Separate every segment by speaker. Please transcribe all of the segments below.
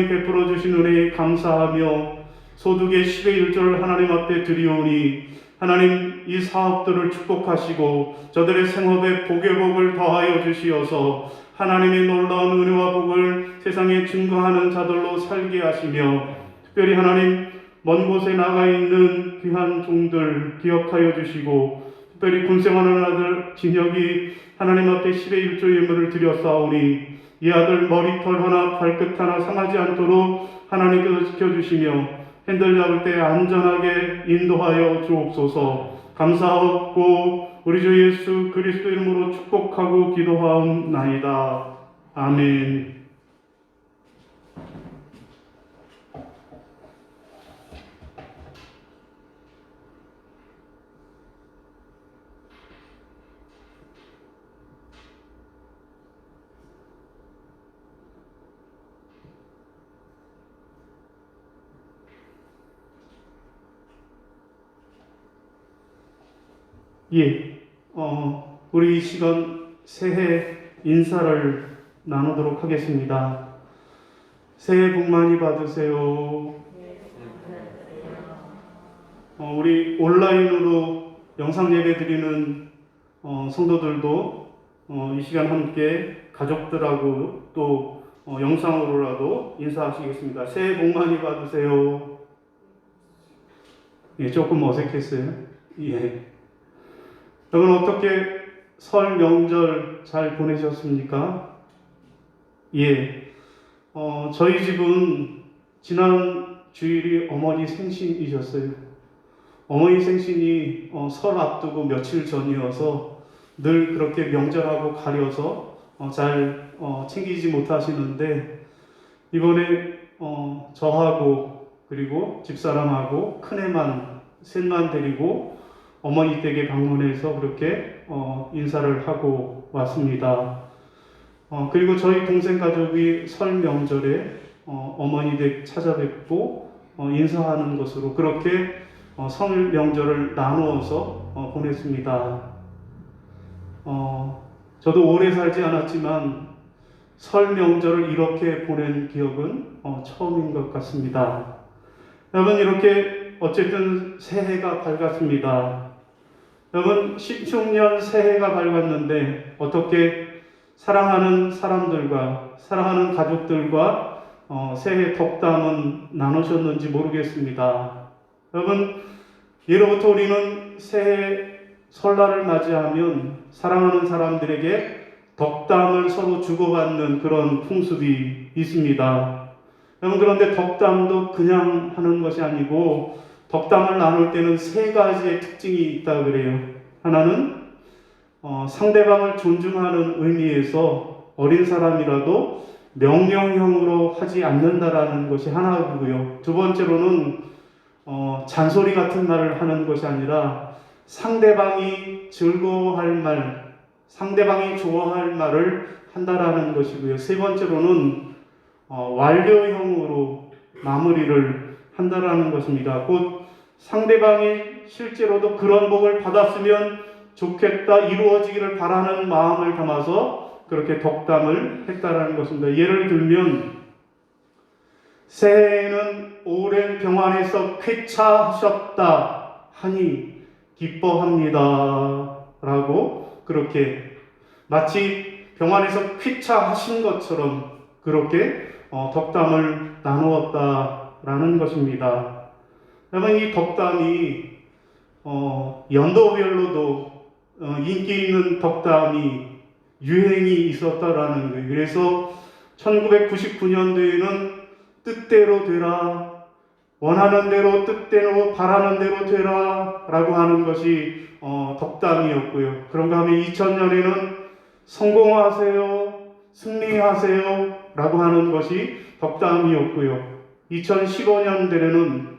Speaker 1: 베풀어 주신 은혜에 감사하며 소득의 10의 1조를 하나님 앞에 드리오니 하나님 이 사업들을 축복하시고 저들의 생업에 복의 복을 더하여 주시어서 하나님의 놀라운 은혜와 복을 세상에 증거하는 자들로 살게 하시며 특별히 하나님 먼 곳에 나가 있는 귀한 종들 기억하여 주시고 특별히 군생하는 아들 진혁이 하나님 앞에 10의 1조 예물을 드렸사오니 이 아들 머리털 하나 발끝 하나 상하지 않도록 하나님께서 지켜주시며 핸들 잡을 때 안전하게 인도하여 주옵소서. 감사하고 우리 주 예수 그리스도 이름으로 축복하고 기도하옵나이다. 아멘. 예, 우리 이 시간 새해 인사를 나누도록 하겠습니다. 새해 복 많이 받으세요. 우리 온라인으로 영상 예배 드리는 성도들도 이 시간 함께 가족들하고 또 영상으로라도 인사하시겠습니다. 새해 복 많이 받으세요. 예, 조금 어색했어요. 예. 여러분 어떻게 설 명절 잘 보내셨습니까? 예. 저희 집은 지난 주일이 어머니 생신이셨어요. 어머니 생신이 설 앞두고 며칠 전이어서 늘 그렇게 명절하고 가려서 잘 챙기지 못하시는데 이번에 저하고 그리고 집사람하고 큰애만 셋만 데리고 어머니 댁에 방문해서 그렇게 인사를 하고 왔습니다. 그리고 저희 동생 가족이 설 명절에 어머니 댁 찾아뵙고 인사하는 것으로 그렇게 설 명절을 나누어서 보냈습니다. 저도 오래 살지 않았지만 설 명절을 이렇게 보낸 기억은 처음인 것 같습니다. 여러분 이렇게 어쨌든 새해가 밝았습니다. 여러분 신축년 새해가 밝았는데 어떻게 사랑하는 사람들과 사랑하는 가족들과 새해 덕담은 나누셨는지 모르겠습니다. 여러분 예로부터 우리는 새해 설날을 맞이하면 사랑하는 사람들에게 덕담을 서로 주고받는 그런 풍습이 있습니다. 여러분 그런데 덕담도 그냥 하는 것이 아니고 덕담을 나눌 때는 세 가지의 특징이 있다 그래요. 하나는 상대방을 존중하는 의미에서 어린 사람이라도 명령형으로 하지 않는다라는 것이 하나고요. 두 번째로는 잔소리 같은 말을 하는 것이 아니라 상대방이 즐거워할 말, 상대방이 좋아할 말을 한다라는 것이고요. 세 번째로는 완료형으로 마무리를 한다라는 것입니다. 곧 상대방이 실제로도 그런 복을 받았으면 좋겠다, 이루어지기를 바라는 마음을 담아서 그렇게 덕담을 했다라는 것입니다. 예를 들면 새해에는 오랜 병환에서 쾌차하셨다 하니 기뻐합니다 라고 그렇게 마치 병환에서 쾌차하신 것처럼 그렇게 덕담을 나누었다라는 것입니다. 여러분 이 덕담이 연도별로도 인기 있는 덕담이 유행이 있었다라는 거예요. 그래서 1999년도에는 뜻대로 되라, 원하는 대로 뜻대로 바라는 대로 되라 라고 하는 것이 덕담이었고요. 그런가 하면 2000년에는 성공하세요, 승리하세요 라고 하는 것이 덕담이었고요. 2015년대에는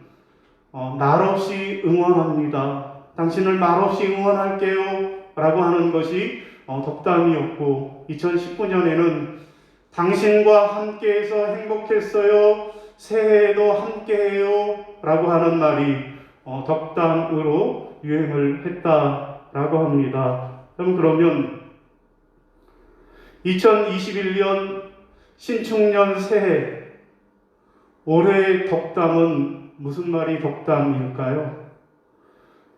Speaker 1: 말없이 응원합니다, 당신을 말없이 응원할게요 라고 하는 것이 덕담이었고 2019년에는 당신과 함께해서 행복했어요, 새해에도 함께해요 라고 하는 말이 덕담으로 유행을 했다라고 합니다. 그러면 2021년 신축년 새해 올해의 덕담은 무슨 말이 덕담일까요?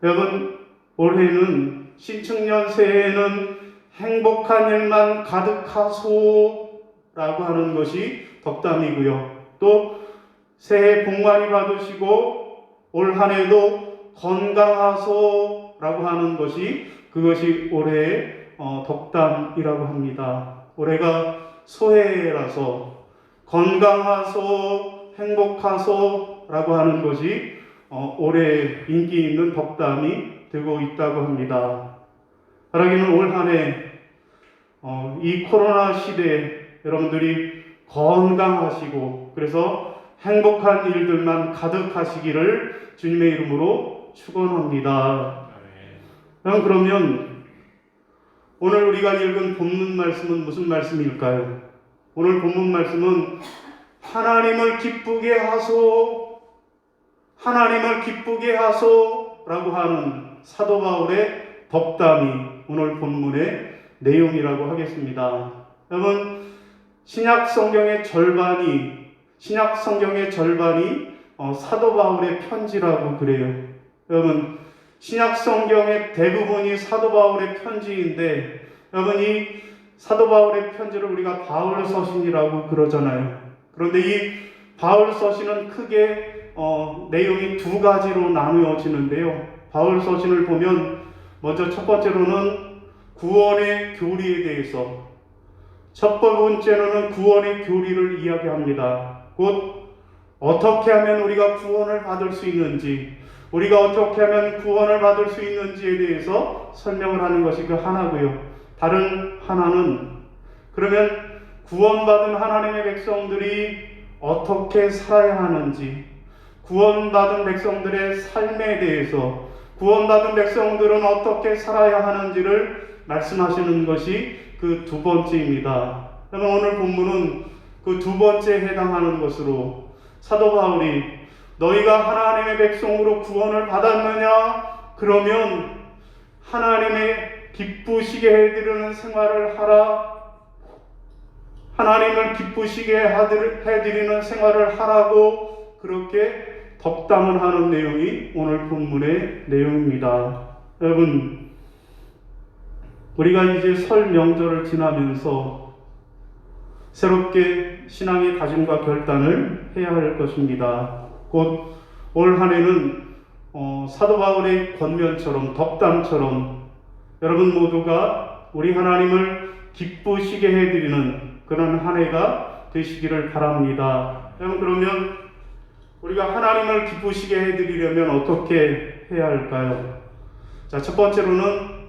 Speaker 1: 여러분, 올해는 신축년 새해에는 행복한 일만 가득하소라고 하는 것이 덕담이고요. 또 새해 복 많이 받으시고 올 한 해도 건강하소라고 하는 것이 그것이 올해의 덕담이라고 합니다. 올해가 소해라서 건강하소, 행복하소라고 하는 것이 올해 인기 있는 덕담이 되고 있다고 합니다. 바라기는 올 한 해 이 코로나 시대에 여러분들이 건강하시고 그래서 행복한 일들만 가득하시기를 주님의 이름으로 축원합니다. 그러면 오늘 우리가 읽은 본문 말씀은 무슨 말씀일까요? 오늘 본문 말씀은 하나님을 기쁘게 하소, 하나님을 기쁘게 하소라고 하는 사도 바울의 덕담이 오늘 본문의 내용이라고 하겠습니다. 여러분, 신약 성경의 절반이 사도 바울의 편지라고 그래요. 여러분, 신약 성경의 대부분이 사도 바울의 편지인데, 여러분, 이 사도 바울의 편지를 우리가 바울 서신이라고 그러잖아요. 그런데 이 바울 서신은 크게 내용이 두 가지로 나누어지는데요. 바울 서신을 보면 먼저 첫 번째로는 구원의 교리에 대해서, 첫 번째로는 구원의 교리를 이야기합니다. 곧 어떻게 하면 우리가 구원을 받을 수 있는지, 우리가 어떻게 하면 구원을 받을 수 있는지에 대해서 설명을 하는 것이 그 하나고요. 다른 하나는 그러면 구원받은 하나님의 백성들이 어떻게 살아야 하는지, 구원받은 백성들의 삶에 대해서, 구원받은 백성들은 어떻게 살아야 하는지를 말씀하시는 것이 그 두 번째입니다. 그러면 오늘 본문은 그 두 번째에 해당하는 것으로 사도 바울이 너희가 하나님의 백성으로 구원을 받았느냐? 그러면 하나님의 기쁘시게 해드리는 생활을 하라. 하나님을 기쁘시게 해드리는 생활을 하라고 그렇게 덕담을 하는 내용이 오늘 본문의 내용입니다. 여러분, 우리가 이제 설 명절을 지나면서 새롭게 신앙의 다짐과 결단을 해야 할 것입니다. 곧 올 한 해는 사도 바울의 권면처럼, 덕담처럼 여러분 모두가 우리 하나님을 기쁘시게 해드리는 그런 한 해가 되시기를 바랍니다. 여러분, 그러면 우리가 하나님을 기쁘시게 해드리려면 어떻게 해야 할까요? 자, 첫 번째로는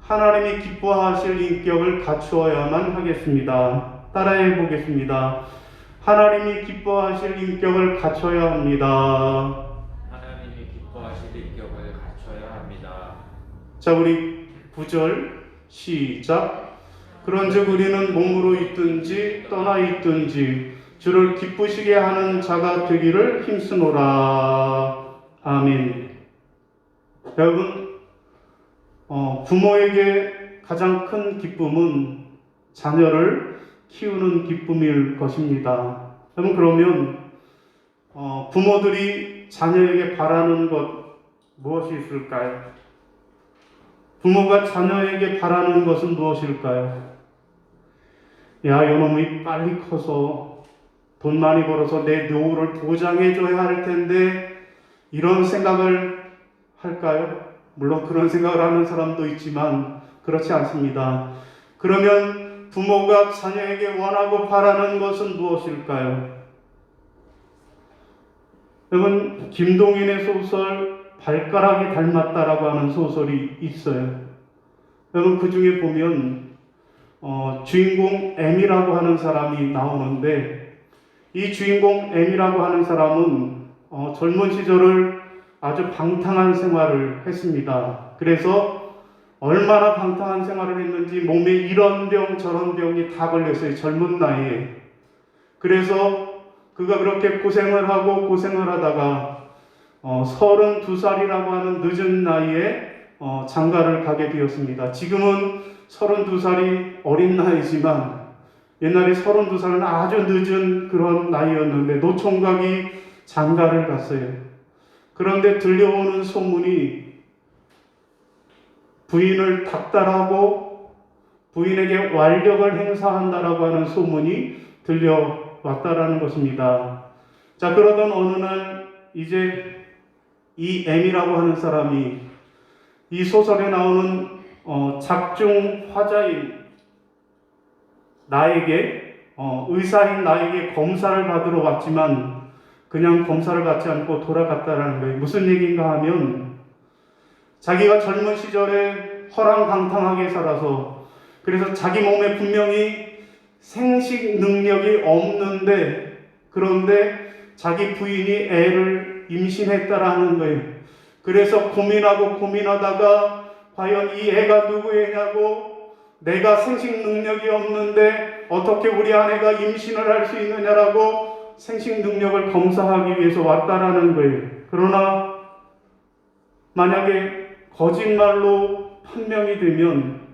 Speaker 1: 하나님이 기뻐하실 인격을 갖추어야만 하겠습니다. 따라해 보겠습니다. 하나님이 기뻐하실 인격을 갖춰야 합니다.
Speaker 2: 하나님이 기뻐하실 인격을 갖춰야 합니다.
Speaker 1: 자, 우리 9절 시작. 그런즉 우리는 몸으로 있든지 떠나 있든지 주를 기쁘시게 하는 자가 되기를 힘쓰노라. 아멘. 여러분, 부모에게 가장 큰 기쁨은 자녀를 키우는 기쁨일 것입니다. 여러분, 그러면 부모들이 자녀에게 바라는 것 무엇이 있을까요? 부모가 자녀에게 바라는 것은 무엇일까요? 야, 요놈이 빨리 커서 돈 많이 벌어서 내 노후를 보장해줘야 할 텐데, 이런 생각을 할까요? 물론 그런 생각을 하는 사람도 있지만 그렇지 않습니다. 그러면 부모가 자녀에게 원하고 바라는 것은 무엇일까요? 여러분, 김동인의 소설 발가락이 닮았다라고 하는 소설이 있어요. 여러분, 그 중에 보면 주인공 M이라고 하는 사람이 나오는데, 이 주인공 M이라고 하는 사람은 젊은 시절을 아주 방탕한 생활을 했습니다. 그래서 얼마나 방탕한 생활을 했는지 몸에 이런 병 저런 병이 다 걸렸어요. 젊은 나이에. 그래서 그가 그렇게 고생을 하다가 32살이라고 하는 늦은 나이에 장가를 가게 되었습니다. 지금은 32살이 어린 나이지만 옛날에 32살은 아주 늦은 그런 나이였는데 노총각이 장가를 갔어요. 그런데 들려오는 소문이 부인을 닥달하고 부인에게 완력을 행사한다라고 하는 소문이 들려왔다라는 것입니다. 자, 그러던 어느 날 이제 이 M이라고 하는 사람이 이 소설에 나오는 작중 화자인 나에게 의사인 나에게 검사를 받으러 왔지만 그냥 검사를 받지 않고 돌아갔다라는 거예요. 무슨 얘기인가 하면 자기가 젊은 시절에 허랑방탕하게 살아서 그래서 자기 몸에 분명히 생식 능력이 없는데 그런데 자기 부인이 애를 임신했다라는 거예요. 그래서 고민하다가 과연 이 애가 누구 애냐고 내가 생식 능력이 없는데 어떻게 우리 아내가 임신을 할 수 있느냐라고 생식 능력을 검사하기 위해서 왔다라는 거예요. 그러나 만약에 거짓말로 판명이 되면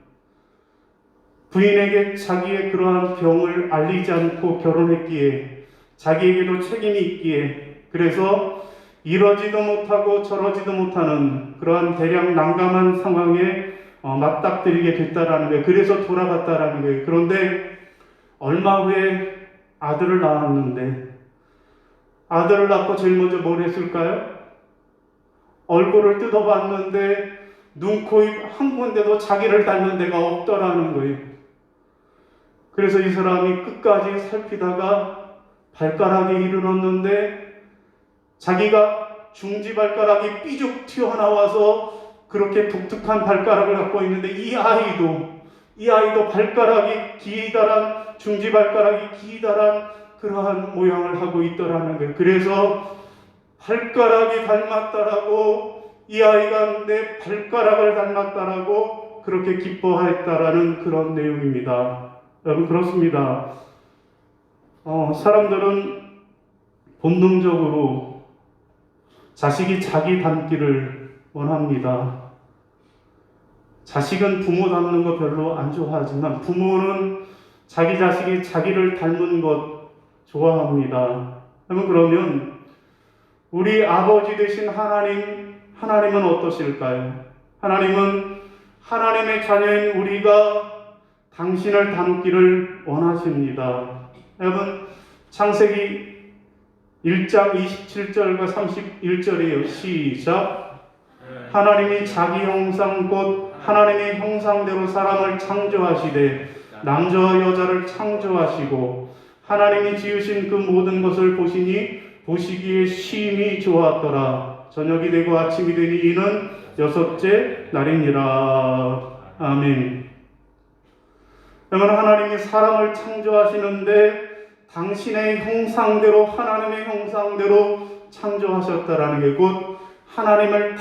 Speaker 1: 부인에게 자기의 그러한 병을 알리지 않고 결혼했기에 자기에게도 책임이 있기에 그래서 이러지도 못하고 저러지도 못하는 그러한 대량 난감한 상황에 맞닥뜨리게 됐다라는 거예요. 그래서 돌아갔다라는 거예요. 그런데 얼마 후에 아들을 낳았는데 아들을 낳고 제일 먼저 뭘 했을까요? 얼굴을 뜯어봤는데 눈, 코, 입 한 군데도 자기를 닮는 데가 없더라는 거예요. 그래서 이 사람이 끝까지 살피다가 발가락에 이르렀는데 자기가 중지발가락이 삐죽 튀어나와서 그렇게 독특한 발가락을 갖고 있는데 이 아이도 발가락이 기다란 중지발가락이 기다란 그러한 모양을 하고 있더라는 거예요. 그래서 발가락이 닮았다라고 이 아이가 내 발가락을 닮았다라고 그렇게 기뻐했다라는 그런 내용입니다. 여러분 그렇습니다. 사람들은 본능적으로 자식이 자기 닮기를 원합니다. 자식은 부모 닮는 거 별로 안 좋아하지만 부모는 자기 자식이 자기를 닮은 것 좋아합니다. 그러면 우리 아버지 되신 하나님은 어떠실까요? 하나님은 하나님의 자녀인 우리가 당신을 닮기를 원하십니다. 여러분 창세기 1장 27절과 31절이에요. 시작. 하나님이 자기 형상 곧 하나님의 형상대로 사람을 창조하시되 남자와 여자를 창조하시고 하나님이 지으신 그 모든 것을 보시기에 심히 좋았더라. 저녁이 되고 아침이 되니 이는 여섯째 날이니라. 아멘. 그러면 하나님이 사람을 창조하시는데 당신의 형상대로 하나님의 형상대로 창조하셨다라는 게 곧 하나님을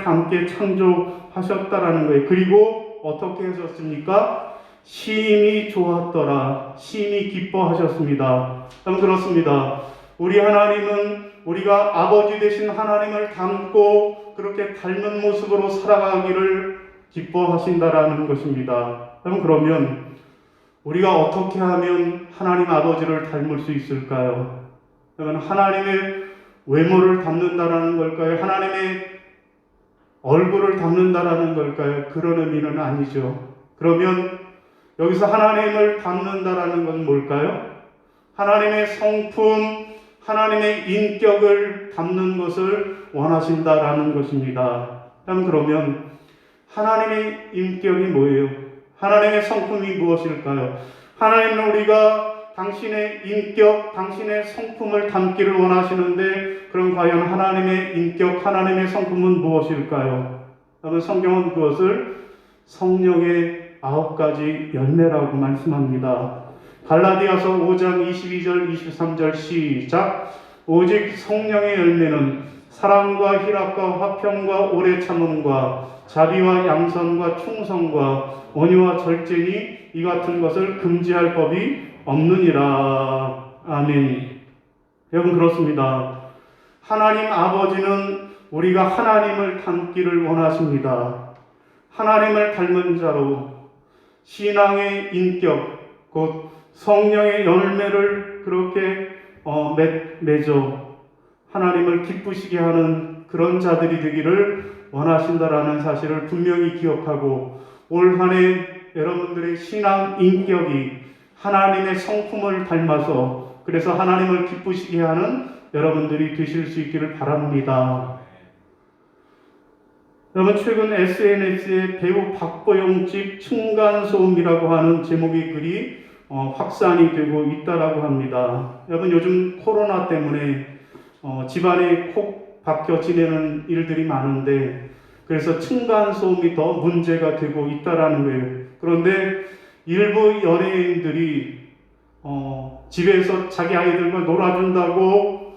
Speaker 1: 닮게 창조하셨다라는 거예요. 그리고 어떻게 하셨습니까? 심히 좋았더라. 심히 기뻐하셨습니다. 그렇습니다. 우리 하나님은 우리가 아버지 되신 하나님을 닮고 그렇게 닮은 모습으로 살아가기를 기뻐하신다라는 것입니다. 그러면 우리가 어떻게 하면 하나님 아버지를 닮을 수 있을까요? 하나님의 외모를 닮는다라는 걸까요? 하나님의 얼굴을 닮는다라는 걸까요? 그런 의미는 아니죠. 그러면 여기서 하나님을 닮는다라는 건 뭘까요? 하나님의 성품, 하나님의 인격을 담는 것을 원하신다라는 것입니다. 그러면 하나님의 인격이 뭐예요? 하나님의 성품이 무엇일까요? 하나님은 우리가 당신의 인격, 당신의 성품을 담기를 원하시는데 그럼 과연 하나님의 인격, 하나님의 성품은 무엇일까요? 그러면 성경은 그것을 성령의 9가지 열매라고 말씀합니다. 갈라디아서 5장 22절 23절 시작. 오직 성령의 열매는 사랑과 희락과 화평과 오래 참음과 자비와 양선과 충성과 온유와 절제니 이 같은 것을 금지할 법이 없느니라. 아멘. 여러분 그렇습니다. 하나님 아버지는 우리가 하나님을 닮기를 원하십니다. 하나님을 닮은 자로 신앙의 인격, 곧 성령의 열매를 그렇게 맺어 하나님을 기쁘시게 하는 그런 자들이 되기를 원하신다라는 사실을 분명히 기억하고, 올 한 해 여러분들의 신앙 인격이 하나님의 성품을 닮아서 그래서 하나님을 기쁘시게 하는 여러분들이 되실 수 있기를 바랍니다. 여러분, 최근 SNS에 배우 박보영 집 층간소음이라고 하는 제목의 글이 확산이 되고 있다라고 합니다. 여러분, 요즘 코로나 때문에 집안에 콕 박혀 지내는 일들이 많은데, 그래서 층간소음이 더 문제가 되고 있다라는 거예요. 그런데 일부 연예인들이 집에서 자기 아이들과 놀아준다고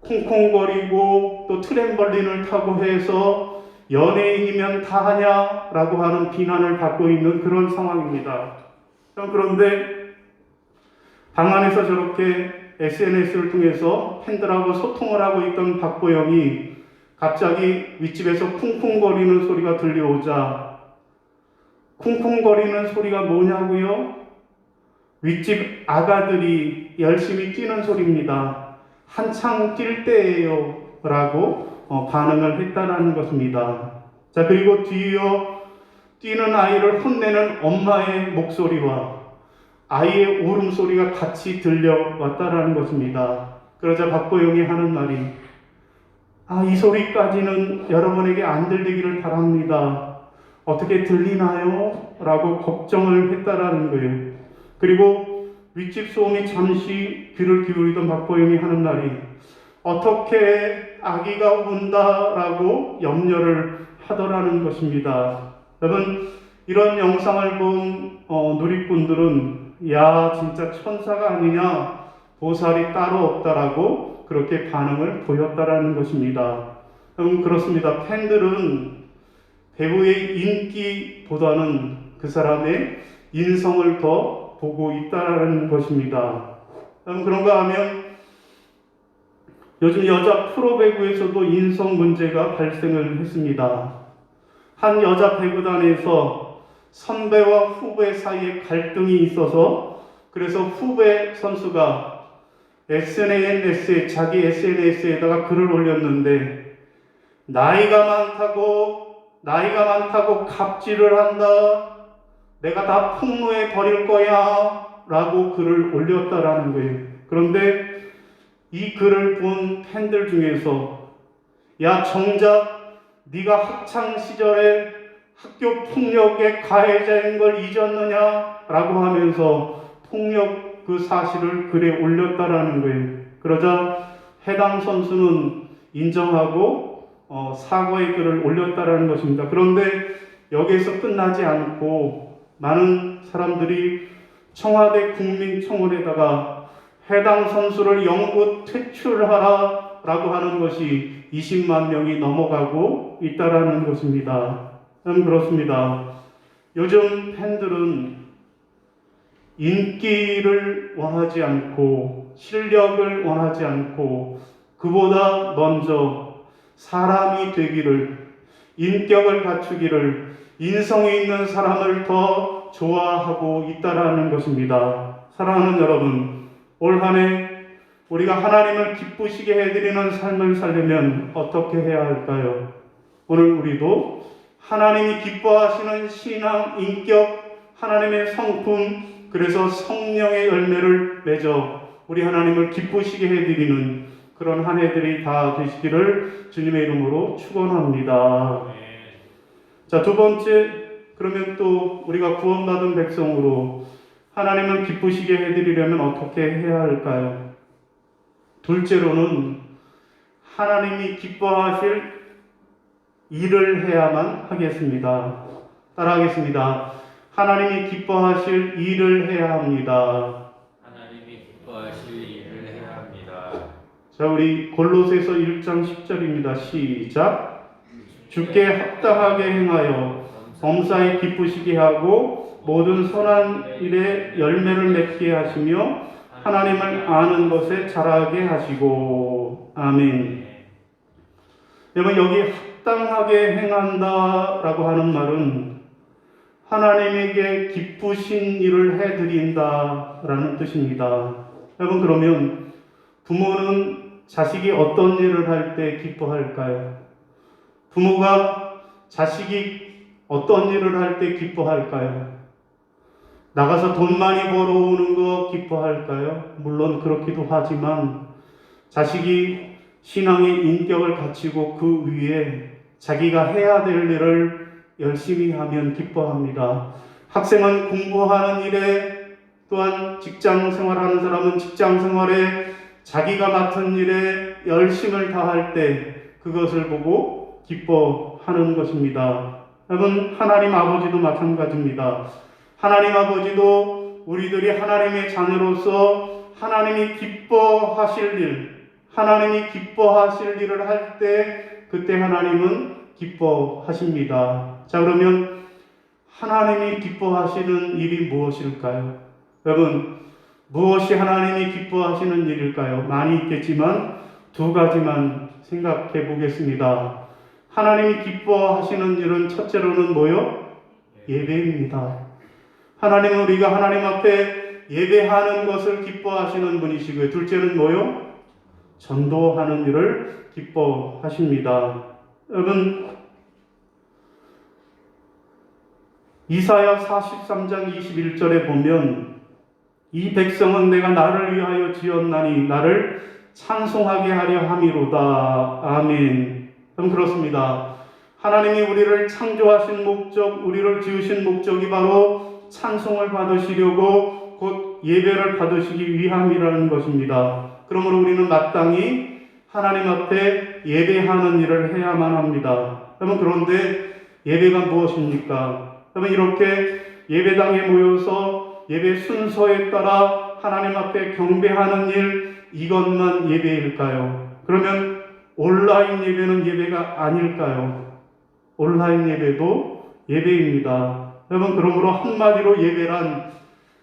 Speaker 1: 콩콩거리고 또 트램벌린을 타고 해서 연예인이면 다 하냐라고 하는 비난을 받고 있는 그런 상황입니다. 그런데 방 안에서 저렇게 SNS를 통해서 팬들하고 소통을 하고 있던 박보영이 갑자기 윗집에서 쿵쿵거리는 소리가 들려오자, 쿵쿵거리는 소리가 뭐냐고요? 윗집 아가들이 열심히 뛰는 소리입니다. 한창 뛸 때예요 라고 반응을 했다라는 것입니다. 자, 그리고 뒤이어 뛰는 아이를 혼내는 엄마의 목소리와 아이의 울음소리가 같이 들려왔다라는 것입니다. 그러자 박보영이 하는 말이, 이 소리까지는 여러분에게 안 들리기를 바랍니다. 어떻게 들리나요? 라고 걱정을 했다라는 거예요. 그리고 윗집 소음이 잠시 귀를 기울이던 박보영이 하는 말이, 어떻게 아기가 운다라고 염려를 하더라는 것입니다. 여러분, 이런 영상을 본 누리꾼들은 야, 진짜 천사가 아니냐, 보살이 따로 없다라고 그렇게 반응을 보였다라는 것입니다. 그렇습니다. 팬들은 배우의 인기보다는 그 사람의 인성을 더 보고 있다라는 것입니다. 그런가 하면 요즘 여자 프로배구에서도 인성 문제가 발생을 했습니다. 한 여자 배구단에서 선배와 후배 사이에 갈등이 있어서, 그래서 후배 선수가 자기 SNS에다가 글을 올렸는데, 나이가 많다고 갑질을 한다, 내가 다 폭로해 버릴 거야 라고 글을 올렸다라는 거예요. 그런데 이 글을 본 팬들 중에서, 야, 정작 네가 학창 시절에 학교 폭력의 가해자인 걸 잊었느냐 라고 하면서 폭력 그 사실을 글에 올렸다라는 거예요. 그러자 해당 선수는 인정하고 사과의 글을 올렸다라는 것입니다. 그런데 여기에서 끝나지 않고 많은 사람들이 청와대 국민청원에다가 해당 선수를 영구 퇴출하라 라고 하는 것이 20만 명이 넘어가고 있다라는 것입니다. 그렇습니다. 요즘 팬들은 인기를 원하지 않고 실력을 원하지 않고, 그보다 먼저 사람이 되기를, 인격을 갖추기를, 인성이 있는 사람을 더 좋아하고 있다라는 것입니다. 사랑하는 여러분, 올 한 해 우리가 하나님을 기쁘시게 해드리는 삶을 살려면 어떻게 해야 할까요? 오늘 우리도 하나님이 기뻐하시는 신앙, 인격, 하나님의 성품, 그래서 성령의 열매를 맺어 우리 하나님을 기쁘시게 해드리는 그런 한 해들이 다 되시기를 주님의 이름으로 축원합니다. 자, 두 번째, 그러면 또 우리가 구원받은 백성으로 하나님을 기쁘시게 해드리려면 어떻게 해야 할까요? 둘째로는 하나님이 기뻐하실 일을 해야만 하겠습니다. 따라하겠습니다. 하나님이 기뻐하실 일을 해야 합니다.
Speaker 2: 하나님이 기뻐하실 일을 해야 합니다.
Speaker 1: 자, 우리 골로새서 1장 10절입니다. 시작. 주께 합당하게 행하여 범사에 기쁘시게 하고 모든 선한 일에 열매를 맺게 하시며 하나님을 아는 것에 자라게 하시고. 아멘. 여러분, 여기 합당하게 행한다라고 하는 말은 하나님에게 기쁘신 일을 해드린다라는 뜻입니다. 여러분, 그러면 부모는 자식이 어떤 일을 할 때 기뻐할까요? 부모가 자식이 어떤 일을 할 때 기뻐할까요? 나가서 돈 많이 벌어오는 거 기뻐할까요? 물론 그렇기도 하지만 자식이 신앙의 인격을 갖추고 그 위에 자기가 해야 될 일을 열심히 하면 기뻐합니다. 학생은 공부하는 일에, 또한 직장 생활하는 사람은 직장 생활에 자기가 맡은 일에 열심을 다할 때 그것을 보고 기뻐하는 것입니다. 여러분, 하나님 아버지도 마찬가지입니다. 하나님 아버지도 우리들이 하나님의 자녀로서 하나님이 기뻐하실 일, 하나님이 기뻐하실 일을 할 때 그때 하나님은 기뻐하십니다. 자, 그러면 하나님이 기뻐하시는 일이 무엇일까요? 여러분, 무엇이 하나님이 기뻐하시는 일일까요? 많이 있겠지만 두 가지만 생각해 보겠습니다. 하나님이 기뻐하시는 일은 첫째로는 뭐요? 예배입니다. 하나님은 우리가 하나님 앞에 예배하는 것을 기뻐하시는 분이시고요. 둘째는 뭐요? 전도하는 일을 기뻐하십니다. 여러분, 이사야 43장 21절에 보면 이 백성은 내가 나를 위하여 지었나니 나를 찬송하게 하려 함이로다. 아멘. 그럼 그렇습니다. 하나님이 우리를 창조하신 목적, 우리를 지으신 목적이 바로 찬송을 받으시려고 곧 예배를 받으시기 위함이라는 것입니다. 그러므로 우리는 마땅히 하나님 앞에 예배하는 일을 해야만 합니다. 여러분, 그런데 예배가 무엇입니까? 여러분, 이렇게 예배당에 모여서 예배 순서에 따라 하나님 앞에 경배하는 일, 이것만 예배일까요? 그러면 온라인 예배는 예배가 아닐까요? 온라인 예배도 예배입니다. 여러분, 그러므로 한마디로 예배란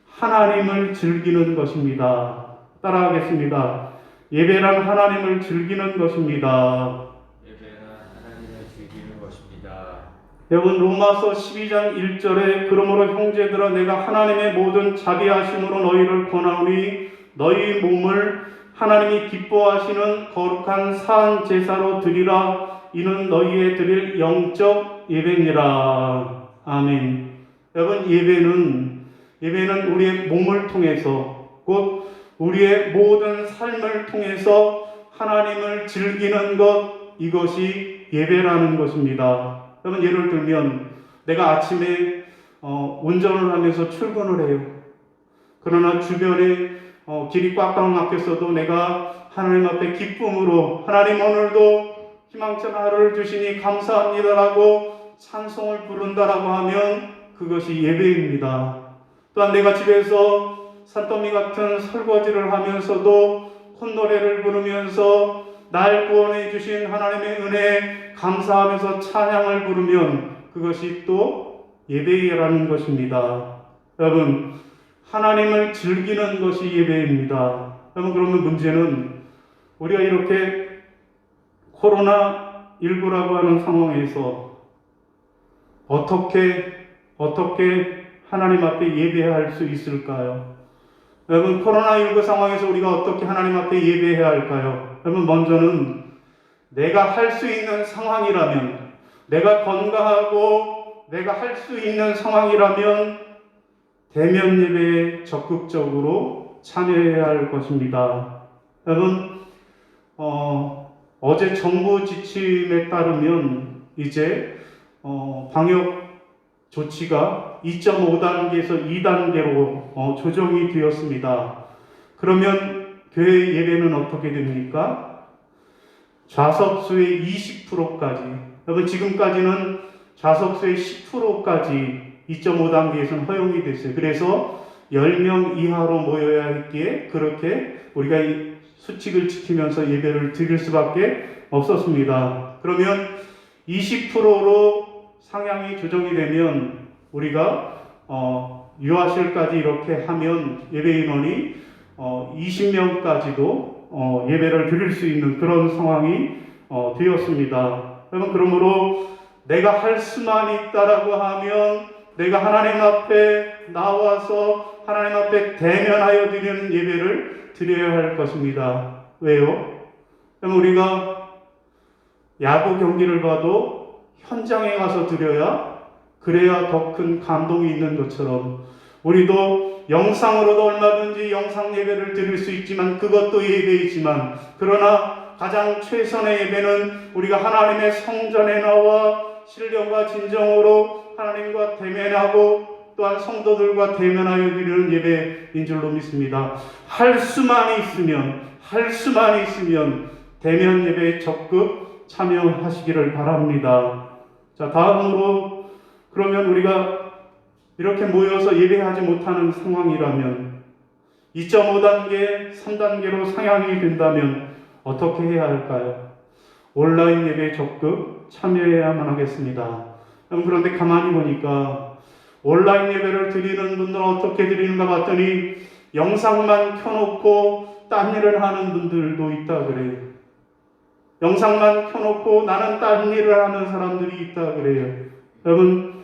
Speaker 1: 하나님을 즐기는 것입니다. 따라하겠습니다. 예배란 하나님을 즐기는 것입니다.
Speaker 2: 예배는 하나님을 즐기는 것입니다.
Speaker 1: 여러분, 로마서 12장 1절에 그러므로 형제들아 내가 하나님의 모든 자비하심으로 너희를 권하오니 너희 몸을 하나님이 기뻐하시는 거룩한 산 제사로 드리라. 이는 너희의 드릴 영적 예배니라. 아멘. 여러분, 예배는 우리의 몸을 통해서 곧 우리의 모든 삶을 통해서 하나님을 즐기는 것, 이것이 예배라는 것입니다. 여러분, 예를 들면 내가 아침에 운전을 하면서 출근을 해요. 그러나 주변에 길이 꽉꽉 막혔어도 내가 하나님 앞에 기쁨으로 하나님 오늘도 희망찬 하루를 주시니 감사합니다라고 찬송을 부른다라고 하면 그것이 예배입니다. 또한 내가 집에서 산더미 같은 설거지를 하면서도 콧노래를 부르면서 날 구원해 주신 하나님의 은혜에 감사하면서 찬양을 부르면 그것이 또 예배라는 것입니다. 여러분, 하나님을 즐기는 것이 예배입니다. 여러분, 그러면 문제는 우리가 이렇게 코로나19라고 하는 상황에서 어떻게 하나님 앞에 예배할 수 있을까요? 여러분, 코로나19 상황에서 우리가 어떻게 하나님 앞에 예배해야 할까요? 여러분, 먼저는 내가 할 수 있는 상황이라면, 내가 건강하고 내가 할 수 있는 상황이라면 대면 예배에 적극적으로 참여해야 할 것입니다. 여러분, 어제 정부 지침에 따르면 이제 방역 조치가 2.5단계에서 2단계로 조정이 되었습니다. 그러면 교회 예배는 어떻게 됩니까? 좌석수의 20%까지, 여러분 지금까지는 좌석수의 10%까지 2.5단계에서는 허용이 됐어요. 그래서 10명 이하로 모여야 했기에 그렇게 우리가 이 수칙을 지키면서 예배를 드릴 수밖에 없었습니다. 그러면 20%로 상향이 조정이 되면 우리가 유아실까지 이렇게 하면 예배 인원이 20명까지도 예배를 드릴 수 있는 그런 상황이 되었습니다. 여러분, 그러므로 내가 할 수만 있다라고 하면 내가 하나님 앞에 나와서 하나님 앞에 대면하여 드리는 예배를 드려야 할 것입니다. 왜요? 그럼 우리가 야구 경기를 봐도 현장에 가서 드려야 그래야 더 큰 감동이 있는 것처럼 우리도 영상으로도 얼마든지 영상 예배를 드릴 수 있지만 그것도 예배이지만 그러나 가장 최선의 예배는 우리가 하나님의 성전에 나와 신령과 진정으로 하나님과 대면하고 또한 성도들과 대면하여 드리는 예배인 줄로 믿습니다. 할 수만 있으면 대면 예배에 적극 참여하시기를 바랍니다. 자, 다음으로 그러면 우리가 이렇게 모여서 예배하지 못하는 상황이라면 2.5단계, 3단계로 상향이 된다면 어떻게 해야 할까요? 온라인 예배에 적극 참여해야만 하겠습니다. 그런데 가만히 보니까 온라인 예배를 드리는 분들은 어떻게 드리는가 봤더니 영상만 켜놓고 딴 일을 하는 분들도 있다 그래요. 영상만 켜놓고 나는 딴 일을 하는 사람들이 있다 그래요. 여러분,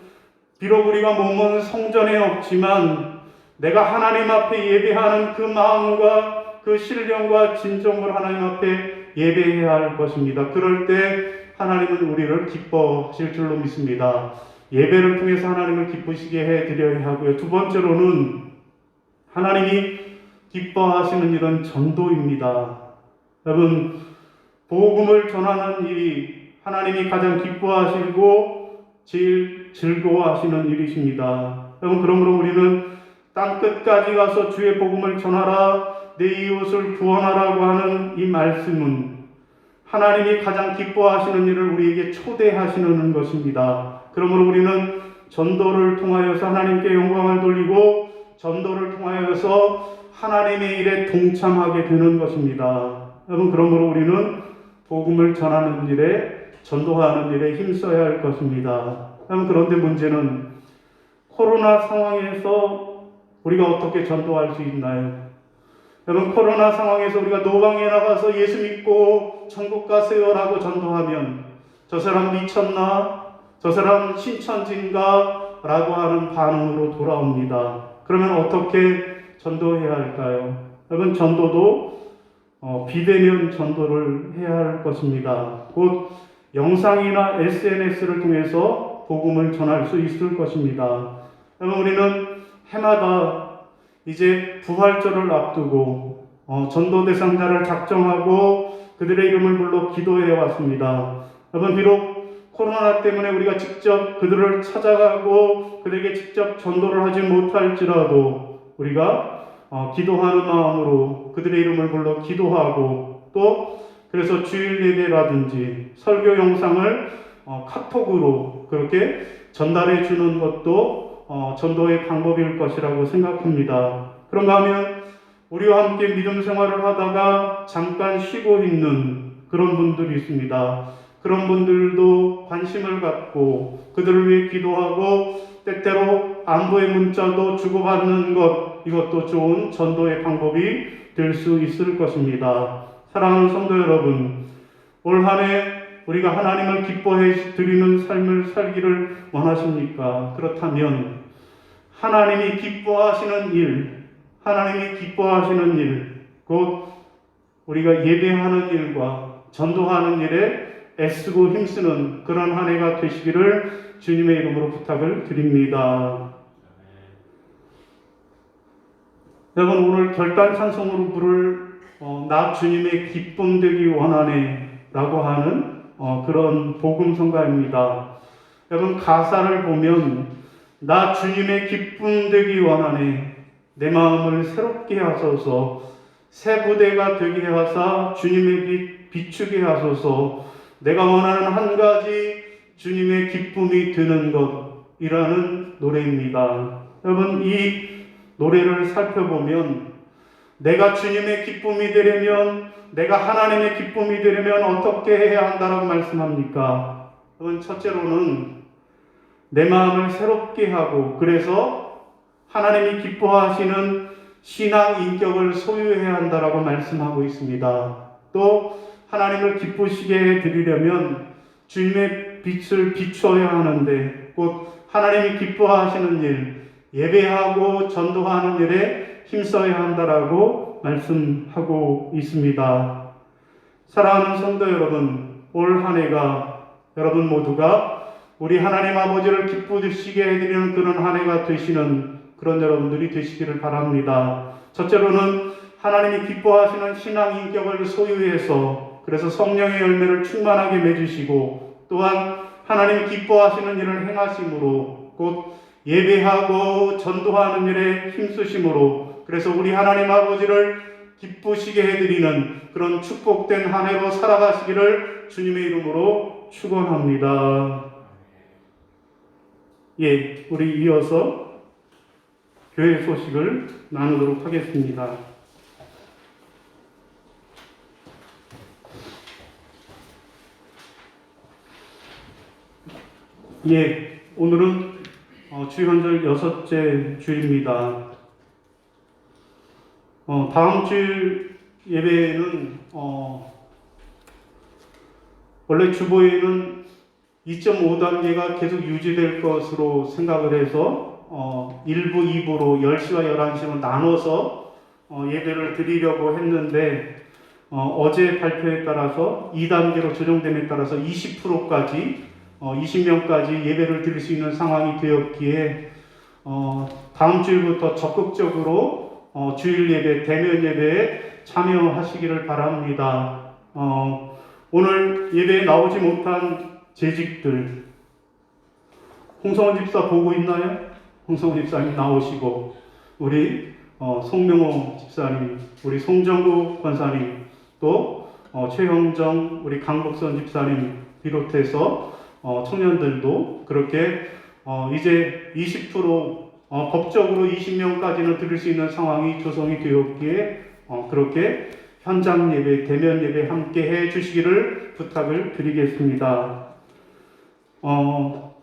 Speaker 1: 비록 우리가 몸은 성전에 없지만 내가 하나님 앞에 예배하는 그 마음과 그 신령과 진정으로 하나님 앞에 예배해야 할 것입니다. 그럴 때 하나님은 우리를 기뻐하실 줄로 믿습니다. 예배를 통해서 하나님을 기쁘시게 해드려야 하고요. 두 번째로는 하나님이 기뻐하시는 일은 전도입니다. 여러분, 복음을 전하는 일이 하나님이 가장 기뻐하시고 제일 즐거워하시는 일이십니다. 여러분, 그러므로 우리는 땅 끝까지 가서 주의 복음을 전하라, 내 이웃을 구원하라고 하는 이 말씀은 하나님이 가장 기뻐하시는 일을 우리에게 초대하시는 것입니다. 그러므로 우리는 전도를 통하여서 하나님께 영광을 돌리고 전도를 통하여서 하나님의 일에 동참하게 되는 것입니다. 여러분, 그러므로 우리는 복음을 전하는 일에, 전도하는 일에 힘써야 할 것입니다. 여러분, 그런데 문제는 코로나 상황에서 우리가 어떻게 전도할 수 있나요? 여러분, 코로나 상황에서 우리가 노방에 나가서 예수 믿고 천국 가세요라고 전도하면 저 사람 미쳤나? 저 사람 신천지인가? 라고 하는 반응으로 돌아옵니다. 그러면 어떻게 전도해야 할까요? 여러분, 전도도 비대면 전도를 해야 할 것입니다. 곧 영상이나 SNS를 통해서 복음을 전할 수 있을 것입니다. 여러분, 우리는 해마다 이제 부활절을 앞두고 전도 대상자를 작정하고 그들의 이름을 불러 기도해 왔습니다. 여러분, 비록 코로나 때문에 우리가 직접 그들을 찾아가고 그들에게 직접 전도를 하지 못할지라도 우리가 기도하는 마음으로 그들의 이름을 불러 기도하고 또 그래서 주일 예배라든지 설교 영상을 카톡으로 그렇게 전달해 주는 것도 전도의 방법일 것이라고 생각합니다. 그런가 하면 우리와 함께 믿음 생활을 하다가 잠깐 쉬고 있는 그런 분들이 있습니다. 그런 분들도 관심을 갖고 그들을 위해 기도하고 때때로 안부의 문자도 주고받는 것, 이것도 좋은 전도의 방법이 될 수 있을 것입니다. 사랑하는 성도 여러분, 올 한 해 우리가 하나님을 기뻐해 드리는 삶을 살기를 원하십니까? 그렇다면 하나님이 기뻐하시는 일, 곧 우리가 예배하는 일과 전도하는 일에 애쓰고 힘쓰는 그런 한 해가 되시기를 주님의 이름으로 부탁을 드립니다. 여러분, 오늘 결단 찬송으로 부를 나 주님의 기쁨 되기 원하네 라고 하는 그런 복음성가입니다. 여러분, 가사를 보면 나 주님의 기쁨 되기 원하네, 내 마음을 새롭게 하소서, 새 부대가 되게 하사 주님의 빛 비추게 하소서, 내가 원하는 한 가지 주님의 기쁨이 드는 것이라는 노래입니다. 여러분, 이 노래를 살펴보면 내가 주님의 기쁨이 되려면, 내가 하나님의 기쁨이 되려면 어떻게 해야 한다라고 말씀합니까? 여러분, 첫째로는 내 마음을 새롭게 하고 그래서 하나님이 기뻐하시는 신앙 인격을 소유해야 한다라고 말씀하고 있습니다. 또 하나님을 기쁘시게 해드리려면 주님의 빛을 비추어야 하는데 곧 하나님이 기뻐하시는 일, 예배하고 전도하는 일에 힘써야 한다라고 말씀하고 있습니다. 사랑하는 성도 여러분, 올 한 해가 여러분 모두가 우리 하나님 아버지를 기쁘시게 해드리는 그런 한 해가 되시는 그런 여러분들이 되시기를 바랍니다. 첫째로는 하나님이 기뻐하시는 신앙 인격을 소유해서 그래서 성령의 열매를 충만하게 맺으시고 또한 하나님이 기뻐하시는 일을 행하심으로 곧 예배하고 전도하는 일에 힘쓰심으로 그래서 우리 하나님 아버지를 기쁘시게 해드리는 그런 축복된 한 해로 살아가시기를 주님의 이름으로 축원합니다. 예, 우리 이어서 교회 소식을 나누도록 하겠습니다. 예, 오늘은 주일헌절 6째 주일입니다. 다음 주일 예배는 원래 주보에는 2.5단계가 계속 유지될 것으로 생각을 해서 1부, 2부로 10시와 11시로 나눠서 예배를 드리려고 했는데 어제 발표에 따라서 2단계로 조정됨에 따라서 20%까지 20명까지 예배를 드릴 수 있는 상황이 되었기에 다음 주일부터 적극적으로 주일 예배, 대면 예배에 참여하시기를 바랍니다. 오늘 예배에 나오지 못한 재직들, 홍성원 집사 보고 있나요? 홍성원 집사님 나오시고 우리 송명호 집사님, 우리 송정구 권사님, 또 최형정, 우리 강복선 집사님 비롯해서 청년들도 그렇게 이제 20% 법적으로 20명까지는 드릴 수 있는 상황이 조성이 되었기에 그렇게 현장 예배, 대면 예배 함께 해 주시기를 부탁을 드리겠습니다.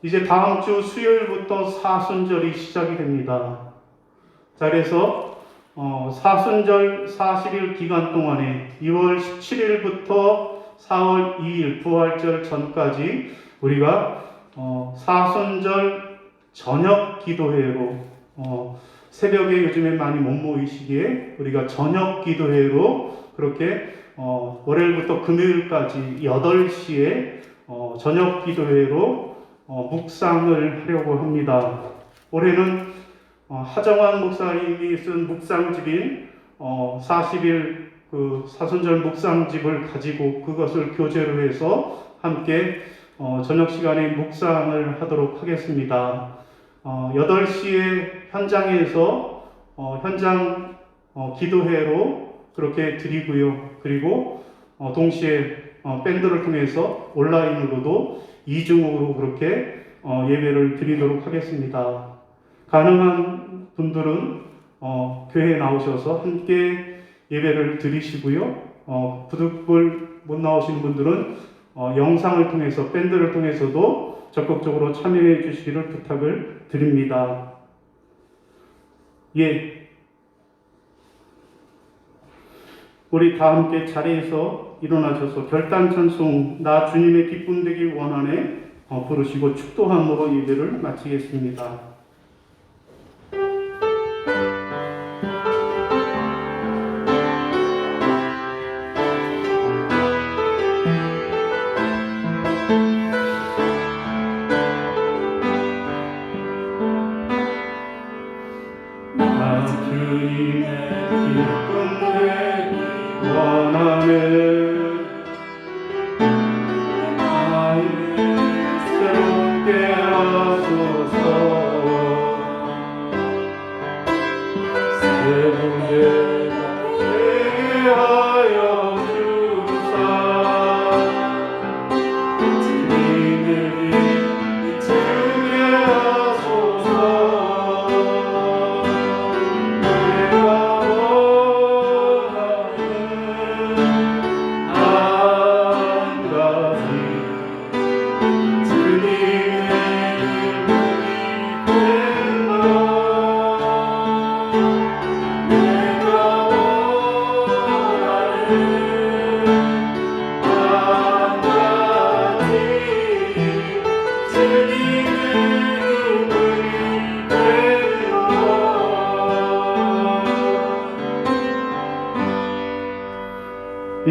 Speaker 1: 이제 다음 주 수요일부터 사순절이 시작이 됩니다. 자, 그래서 사순절 40일 기간 동안에 2월 17일부터 4월 2일 부활절 전까지 우리가 사순절 저녁 기도회로 새벽에 요즘에 많이 못 모이시기에 우리가 저녁 기도회로 그렇게 월요일부터 금요일까지 8시에 저녁 기도회로 묵상을 하려고 합니다. 올해는 하정환 목사님이 쓴 묵상집인 40일 그 사순절 묵상집을 가지고 그것을 교재로 해서 함께 저녁 시간에 묵상을 하도록 하겠습니다. 8시에 현장에서 현장 기도회로 그렇게 드리고요. 그리고 동시에 밴드를 통해서 온라인으로도 이중으로 그렇게 예배를 드리도록 하겠습니다. 가능한 분들은 교회에 나오셔서 함께 예배를 드리시고요. 부득불 못 나오신 분들은 영상을 통해서 밴드를 통해서도 적극적으로 참여해 주시기를 부탁을 드립니다. 예, 우리 다 함께 자리에서 일어나셔서 결단 찬송 나 주님의 기쁨 되기 원하네 부르시고 축도함으로 예배를 마치겠습니다. 새롭게 하소서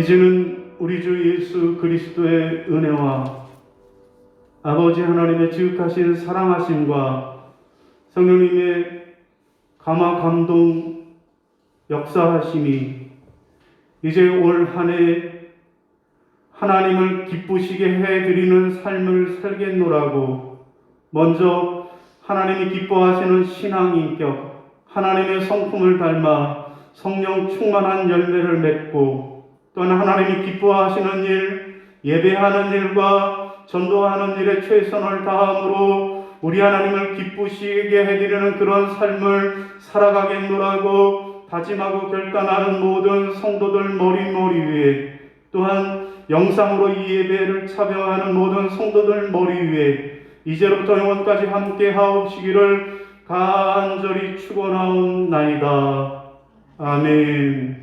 Speaker 1: 이제는 우리 주 예수 그리스도의 은혜와 아버지 하나님의 지극하신 사랑하심과 성령님의 감화 감동 역사하심이 이제 올 한 해 하나님을 기쁘시게 해드리는 삶을 살겠노라고 먼저 하나님이 기뻐하시는 신앙 인격, 하나님의 성품을 닮아 성령 충만한 열매를 맺고 또한 하나님이 기뻐하시는 일, 예배하는 일과 전도하는 일에 최선을 다함으로 우리 하나님을 기쁘시게 해드리는 그런 삶을 살아가겠노라고 다짐하고 결단하는 모든 성도들 머리 위에 또한 영상으로 이 예배를 참여하는 모든 성도들 머리 위에 이제로부터 영원까지 함께 하옵시기를 간절히 축원하옵나이다. 아멘.